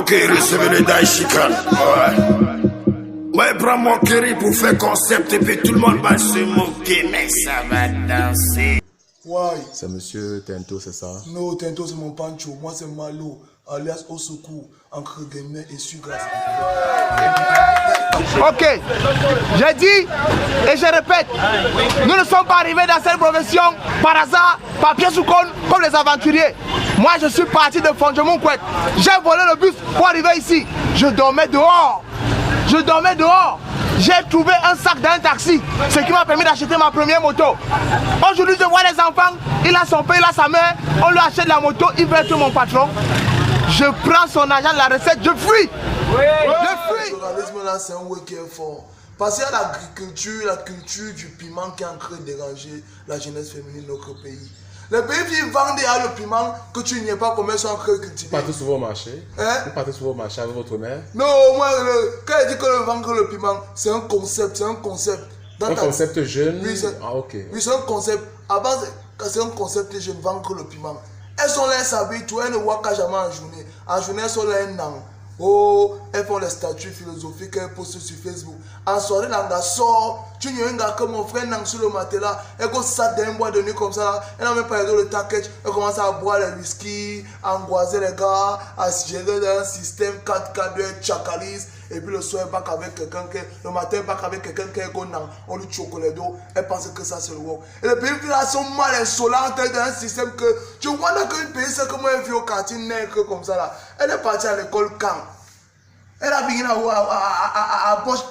Ok, recevez le Daishikan. Ouais. Ouais, prends mon curry pour faire concept et puis tout le monde va se moquer, mais ça va danser. Ouais. C'est monsieur Tento, c'est ça? Non, Tento, c'est mon pancho. Moi, c'est Malo, alias Au Secours, entre guillemets et Sugas. Ok, j'ai dit et je répète, nous ne sommes pas arrivés dans cette profession par hasard, par pièce ou cône, comme les aventuriers. Moi, je suis parti de Fondjomoun-Kouet. J'ai volé le bus pour arriver ici. Je dormais dehors. J'ai trouvé un sac dans un taxi, ce qui m'a permis d'acheter ma première moto. Aujourd'hui, je vois les enfants, il a son père, il a sa mère, on lui achète la moto, il veut être mon patron. Je prends son argent de la recette, je fuis. Le journalisme là, c'est un week-end fort. Parce qu'il y a l'agriculture, la culture du piment qui est en train de déranger la jeunesse féminine de notre pays. Les pays qui vendent le piment que tu n'y es pas comment ils sont en train de cultiver. Vous partez souvent au marché? Hein? Vous partez souvent au marché avec votre mère? Non, moi, quand il dit que vendre le piment, c'est un concept, Dans un concept jeune? Oui, ah, ok. Oui, c'est un concept. À base, c'est un concept jeune, vendre le piment. Elles sont là, elles s'habillent, elles ne voient qu'à jamais en journée. En journée, elles sont là, un an. Oh, elles font les statuts philosophiques, elles postent sur Facebook. En soirée, l'anga sort, tu n'as un gars comme mon frère Nang sur le matelas, elle commence ça d'un bois de nuit comme ça, elle n'a même pas aidé le taquet, elle commence à boire les whisky, à angoiser les gars, à se gérer dans un système 4K de chacalis, et puis le soir, elle back avec quelqu'un, le matin, elle back avec quelqu'un qui est gonang, on lui choque les dos, elle pense que ça c'est le work. Et les pays là sont mal insolentes dans un système que, tu vois là qu'un pays c'est comme un vieux quartier nègre comme ça là, elle est partie à l'école quand? Elle a bien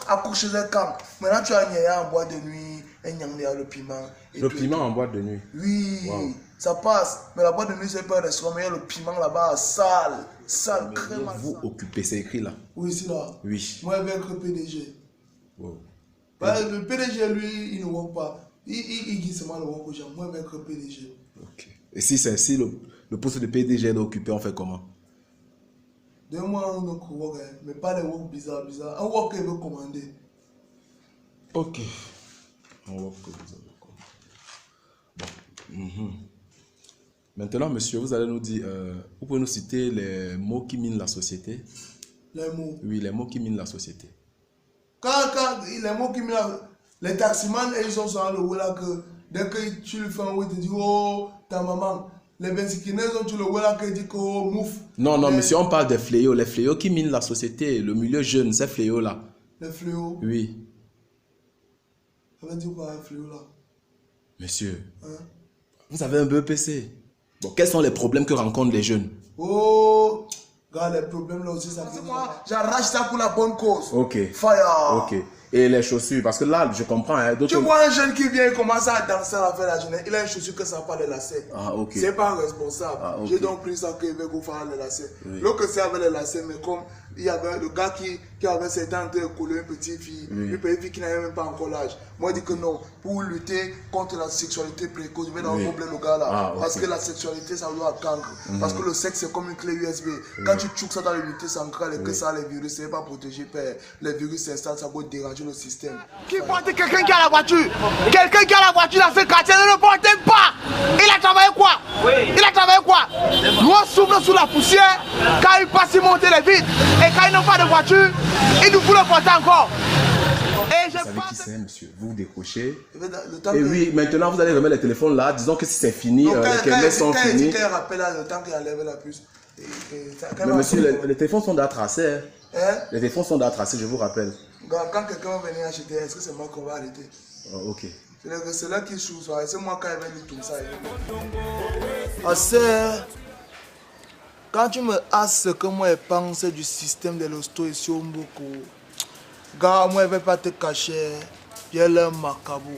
à coucher chez elle camp. Maintenant tu as un en boîte de nuit, un le piment. Le piment en boîte de nuit? Oui, wow. Ça passe. Mais la boîte de nuit c'est pas un restaurant, mais il y a le piment là-bas, sale, crème. Vous occupez, c'est écrit là? Oui, c'est là. Oui. Moi je vais être PDG. Wow. Le PDG lui, il ne voit pas. Il dit seulement le work aux gens. Moi je vais être PDG. Ok. Et si le poste de PDG est occupé, on fait comment? Donne-moi un autre work, mais pas des work bizarres. Un work qu'il veut commander. Ok. Un work que vous avez commandé. Bon. Maintenant, monsieur, vous allez nous dire, vous pouvez nous citer les mots qui minent la société? Les mots? Oui, les mots qui minent la société. Quand les mots qui minent les taximans, ils sont sur le web là que dès que tu lui fais un oui, tu dis oh, ta maman. Les bensikinés ont tu le web là que dit que oh, mouf. Non, monsieur, on parle des fléaux. Les fléaux qui minent la société, le milieu jeune, ces fléaux-là. Les fléaux? Oui. Ça veut dire quoi, un fléau là? Monsieur, hein? Vous avez un BEPC. Bon, quels sont les problèmes que rencontrent les jeunes? Oh, regarde, les problèmes là aussi, ça fait moi, j'arrache ça pour la bonne cause. Ok. Fire. Ok. Et les chaussures, parce que là, je comprends. Hein, tu vois un jeune qui vient commencer à danser à faire la journée, il a une chaussure que ça n'a pas de lacets. Ah, ok. C'est pas responsable. Ah, okay. J'ai donc pris ça qu'il veut vous faire les lacets. Oui. L'autre c'est avec les lacets, mais comme il y avait le gars qui avait 7 ans de couler une petite fille, une petite fille qui n'avait même pas encore l'âge. Moi, je dis que non, pour lutter contre la sexualité précoce, je vais dans le problème le gars là. Ah, okay. Parce que la sexualité, ça doit cancre. Parce que le sexe, c'est comme une clé USB. Quand tu tchouques ça dans l'unité centrale et que ça, les virus, c'est pas protégé, les virus s'installent, ça peut déranger le système. Qui porte quelqu'un qui a la voiture? Quelqu'un qui a la voiture dans ce quartier ne le portait pas. Il a travaillé quoi? Il a travaillé quoi? Nous on souffle sous la poussière. Quand il passe, il monte les vitres. Et quand il n'a pas de voiture, il nous faut le porter encore. Et je vous savez pense... qui c'est, monsieur? Vous décrochez. Et oui, maintenant vous allez remettre les téléphones là. Disons que si c'est fini, les caméras sont finis. Quand il rappelle là, le temps qu'il enlève la puce. Mais monsieur, les téléphones sont déjà tracés. Hein? Les téléphones sont déjà tracés, je vous rappelle. Quand quelqu'un va venir acheter, est-ce que c'est moi qu'on va arrêter? Oh, ok. C'est là qui joue, c'est moi quand il va dire tout ça. Ah, quand tu me asses ce que moi je pense du système de l'hosto ici au Mboko, gars, moi je ne vais pas te cacher, il y a le macabo.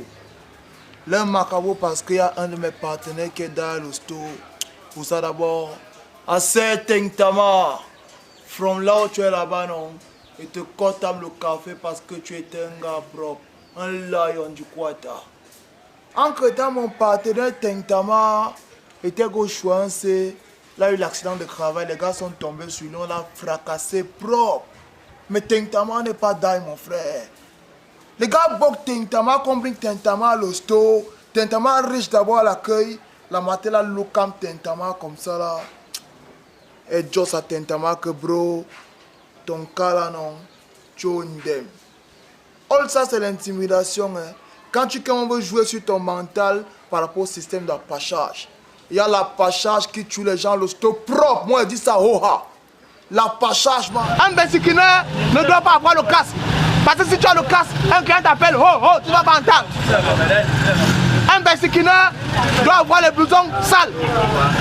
Le macabo parce qu'il y a un de mes partenaires qui est dans l'hosto. Pour ça d'abord, assez Tengtama, from là où tu es là-bas, non, et te comptable le café parce que tu es un gars propre, un lion du Kwata. Entre-temps, mon partenaire Tengtama était gauchoisé. Là, il y a eu l'accident de travail, les gars sont tombés sur lui, on l'a fracassé propre. Mais Tengtama n'est pas d'ail, mon frère. Les gars boquent Tengtama, comprennent Tengtama à l'hosto. Tengtama riche d'abord à l'accueil. La matin, là, l'ocam Tengtama comme ça, là. Et Joss attentamment que bro, ton cas là non, tu es indemne. All ça c'est l'intimidation. Hein. Quand tu veux jouer sur ton mental par rapport au système d'appâchage. Il y a l'appâchage qui tue les gens, le stop propre. Moi je dis ça, hoha. L'appâchage, man. Un Bessikina ne doit pas avoir le casque. Parce que si tu as le casque, un client t'appelle, oh, tu vas pas entendre. Un Bessikina doit avoir les blousons sales.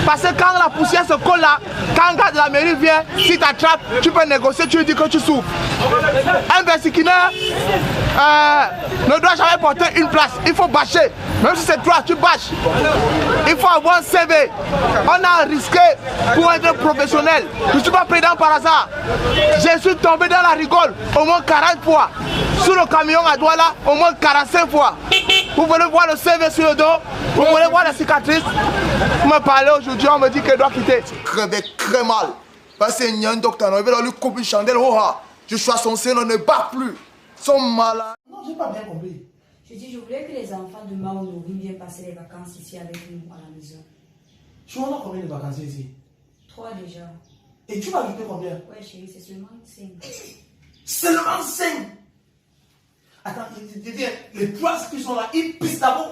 Parce que quand la poussière se colle là, quand un gars de la mairie vient, si tu attrapes, tu peux négocier, tu lui dis que tu souffres. Un Bessikina ne doit jamais porter une place. Il faut bâcher. Même si c'est toi, tu bâches. Il faut avoir un CV. On a risqué pour être professionnel. Je ne suis pas président par hasard. Je suis tombé dans la rigole au moins 40 fois. Sous le camion à Douala, au moins 45 fois. Vous voulez voir le CV sur le dos, vous voulez voir la cicatrice. Vous me parlez aujourd'hui, on me dit qu'elle doit quitter. Crevé très mal. Parce qu'il y a un docteur, il va lui couper une chandelle. Je suis à son sein, on ne bat plus. Ils sont malades. Non, j'ai pas bien compris. Je dis, je voulais que les enfants de Maono viennent passer les vacances ici avec nous à la maison. Tu en as combien de vacances ici? 3 déjà. Et tu vas ajouter combien? Ouais chérie, c'est seulement 5. Seulement 5. Attends, les trois qui sont là, ils pissent d'abord.